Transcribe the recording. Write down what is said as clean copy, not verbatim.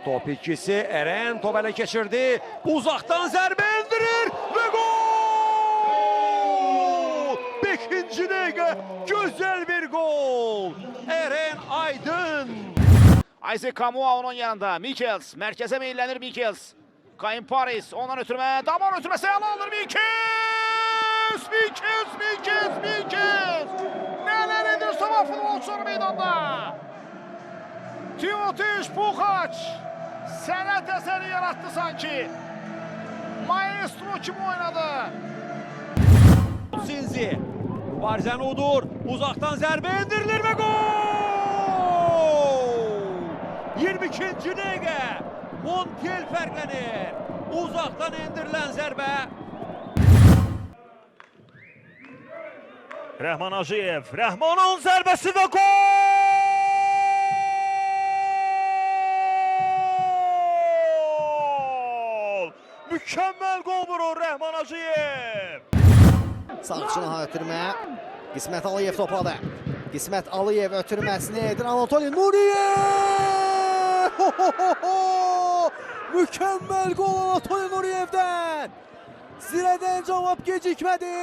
Top ikisi, Eren top ele geçirdi. Uzaktan zərbə endirir ve gol! 5-ci dəqiqə güzel bir gol. Eren Aydın. Isaac Kamua onun yanında. Michels merkeze meyillenir Michels. Kayın Paris ondan ötürme. Damar ötürmesi ele alır Michels. Neler ediyor sabah futbolcuları meydanda. Timotiy Puhaç sənət əsəri yarattı sanki. Maestro kim oynadı? Sinzi. Barzen Udur. Uzaktan zərbə indirilir ve gol! 22-ci dəqiqə. Montiel fərqlənir. Uzaktan indirilen zərbə. Rəhman Hacıyev. Rəhmanın zərbəsi və gol! Mükemmel gol vurur Rəhman Hacıyev. Sağçına ötürmə. Qismət Aliyev topladı. Qismət Aliyev ötürməsini edir. Anatoliy Nuriyev! Mükemmel gol Anatoliy Nuriyev'dən. Zirədən cavab gecikmədi.